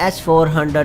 S-400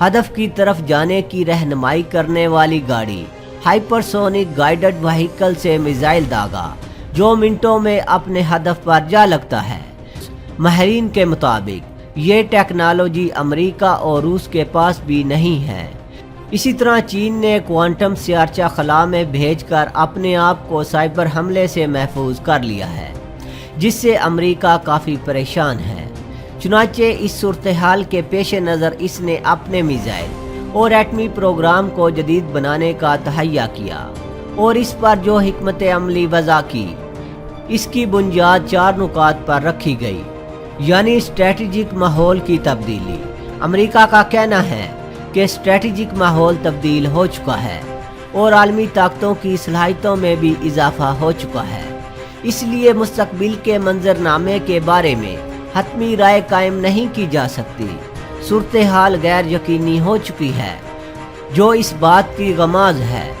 ہدف کی طرف جانے کی رہنمائی کرنے والی گاڑی ہائپرسونک گائیڈڈ وہیکل سے میزائل داغا جو منٹوں میں اپنے ہدف پر جا لگتا ہے۔ ماہرین کے مطابق یہ ٹیکنالوجی امریکہ اور روس کے پاس بھی نہیں ہے۔ اسی طرح چین نے کوانٹم سیارچہ خلا میں بھیج کر اپنے آپ کو سائبر حملے سے محفوظ کر لیا ہے، جس سے امریکہ کافی پریشان ہے۔ چنانچہ اس صورتحال کے پیش نظر اس نے اپنے میزائل اور ایٹمی پروگرام کو جدید بنانے کا تہیہ کیا اور اس پر جو حکمت عملی وضع کی، اس کی بنیاد 4 نکات پر رکھی گئی، یعنی اسٹریٹجک ماحول کی تبدیلی۔ امریکہ کا کہنا ہے کہ اسٹریٹجک ماحول تبدیل ہو چکا ہے اور عالمی طاقتوں کی صلاحیتوں میں بھی اضافہ ہو چکا ہے، اس لیے مستقبل کے منظرنامے کے بارے میں حتمی رائے قائم نہیں کی جا سکتی۔ صورتحال غیر یقینی ہو چکی ہے، جو اس بات کی غماز ہے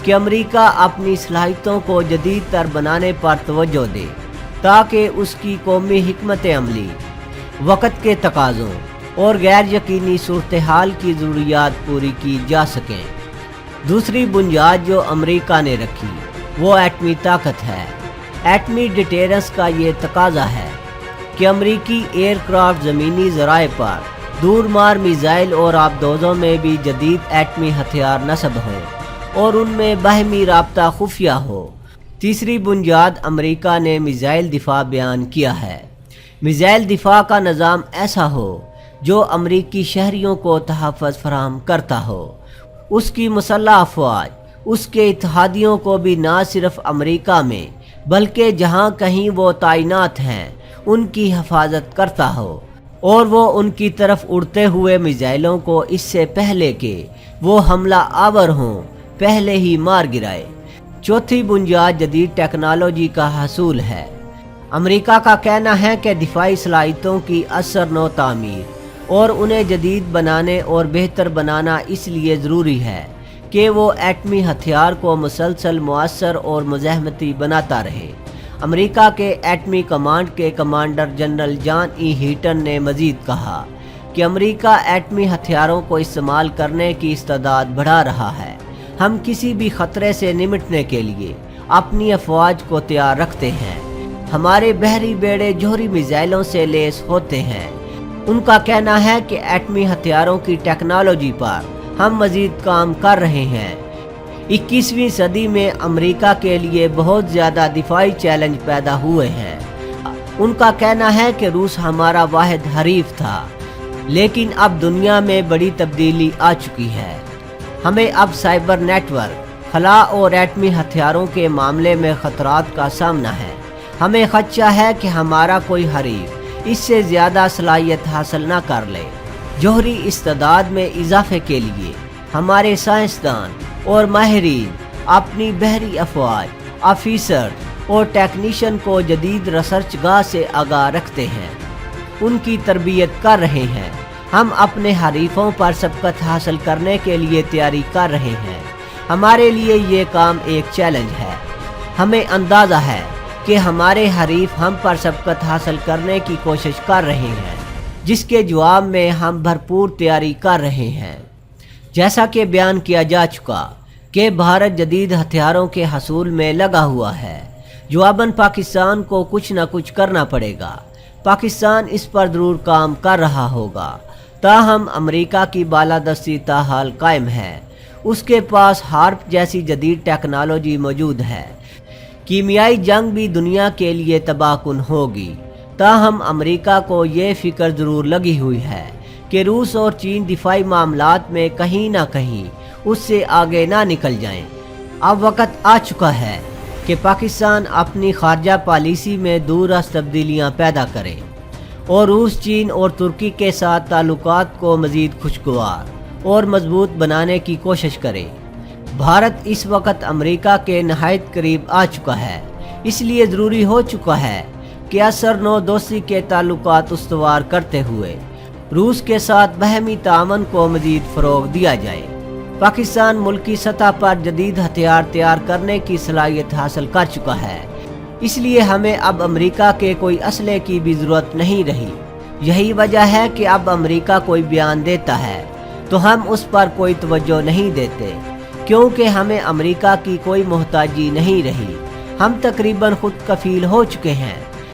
کہ امریکہ اپنی صلاحیتوں کو جدید تر بنانے پر توجہ دے تاکہ اس کی قومی حکمت عملی وقت کے تقاضوں اور غیر یقینی صورتحال کی ضروریات پوری کی جا سکیں۔ دوسری بنیاد جو امریکہ نے رکھی وہ ایٹمی طاقت ہے۔ ایٹمی ڈیٹرنس کا یہ تقاضا ہے کہ امریکی ایئر کرافٹ زمینی ذرائع پر دور مار میزائل اور آبدوزوں میں بھی جدید ایٹمی ہتھیار نصب ہوں اور ان میں باہمی رابطہ خفیہ ہو۔ تیسری بنیاد امریکہ نے میزائل دفاع بیان کیا ہے۔ میزائل دفاع کا نظام ایسا ہو جو امریکی شہریوں کو تحفظ فراہم کرتا ہو۔ اس کی مسلح افواج اس کے اتحادیوں کو بھی نہ صرف امریکہ میں بلکہ جہاں کہیں وہ تعینات ہیں ان کی حفاظت کرتا ہو اور وہ ان کی طرف اڑتے ہوئے میزائلوں کو اس سے پہلے کہ وہ حملہ آور ہوں پہلے ہی مار گرائے۔ چوتھی بنیاد جدید ٹیکنالوجی کا حصول ہے۔ امریکہ کا کہنا ہے کہ دفاعی صلاحیتوں کی اثر نو تعمیر اور انہیں جدید بنانے اور بہتر بنانا اس لیے ضروری ہے کہ وہ ایٹمی ہتھیار کو مسلسل مؤثر اور مزاحمتی بناتا رہے۔ امریکہ کے ایٹمی کمانڈ کے کمانڈر جنرل جان ای ہیٹن نے مزید کہا کہ امریکہ ایٹمی ہتھیاروں کو استعمال کرنے کی استعداد بڑھا رہا ہے۔ ہم کسی بھی خطرے سے نمٹنے کے لیے اپنی افواج کو تیار رکھتے ہیں۔ ہمارے بحری بیڑے جوہری میزائلوں سے لیس ہوتے ہیں۔ ان کا کہنا ہے کہ ایٹمی ہتھیاروں کی ٹیکنالوجی پر ہم مزید کام کر رہے ہیں۔ 21ویں صدی میں امریکہ کے لیے بہت زیادہ دفاعی چیلنج پیدا ہوئے ہیں۔ ان کا کہنا ہے کہ روس ہمارا واحد حریف تھا، لیکن اب دنیا میں بڑی تبدیلی آ چکی ہے۔ ہمیں اب سائبر نیٹ ورک، خلا اور ایٹمی ہتھیاروں کے معاملے میں خطرات کا سامنا ہے۔ ہمیں خدشہ ہے کہ ہمارا کوئی حریف اس سے زیادہ صلاحیت حاصل نہ کر لے۔ جوہری استعداد میں اضافے کے لیے ہمارے سائنسدان اور ماہرین اپنی بحری افواج، آفیسر اور ٹیکنیشین کو جدید ریسرچ گاہ سے آگاہ رکھتے ہیں، ان کی تربیت کر رہے ہیں۔ ہم اپنے حریفوں پر سبقت حاصل کرنے کے لیے تیاری کر رہے ہیں۔ ہمارے لیے یہ کام ایک چیلنج ہے۔ ہمیں اندازہ ہے کہ ہمارے حریف ہم پر سبقت حاصل کرنے کی کوشش کر رہے ہیں، جس کے جواب میں ہم بھرپور تیاری کر رہے ہیں۔ جیسا کہ بیان کیا جا چکا کہ بھارت جدید ہتھیاروں کے حصول میں لگا ہوا ہے، جواباً پاکستان کو کچھ نہ کچھ کرنا پڑے گا۔ پاکستان اس پر ضرور کام کر رہا ہوگا، تاہم امریکہ کی بالادستی تاحال قائم ہے۔ اس کے پاس ہارپ جیسی جدید ٹیکنالوجی موجود ہے۔ کیمیائی جنگ بھی دنیا کے لیے تباہ کن ہوگی، تاہم امریکہ کو یہ فکر ضرور لگی ہوئی ہے کہ روس اور چین دفاعی معاملات میں کہیں نہ کہیں اس سے آگے نہ نکل جائیں۔ اب وقت آ چکا ہے کہ پاکستان اپنی خارجہ پالیسی میں دور از تبدیلیاں پیدا کرے اور روس، چین اور ترکی کے ساتھ تعلقات کو مزید خوشگوار اور مضبوط بنانے کی کوشش کرے۔ بھارت اس وقت امریکہ کے نہایت قریب آ چکا ہے، اس لیے ضروری ہو چکا ہے کہ اثر نو دوستی کے تعلقات استوار کرتے ہوئے روس کے ساتھ باہمی تعاون کو مزید فروغ دیا جائے۔ پاکستان ملکی سطح پر جدید ہتھیار تیار کرنے کی صلاحیت حاصل کر چکا ہے، اس لیے ہمیں اب امریکہ کے کوئی اسلحے کی بھی ضرورت نہیں رہی۔ یہی وجہ ہے کہ اب امریکہ کوئی بیان دیتا ہے تو ہم اس پر کوئی توجہ نہیں دیتے، کیونکہ ہمیں امریکہ کی کوئی محتاجی نہیں رہی، ہم تقریباً خود کفیل ہو چکے ہیں۔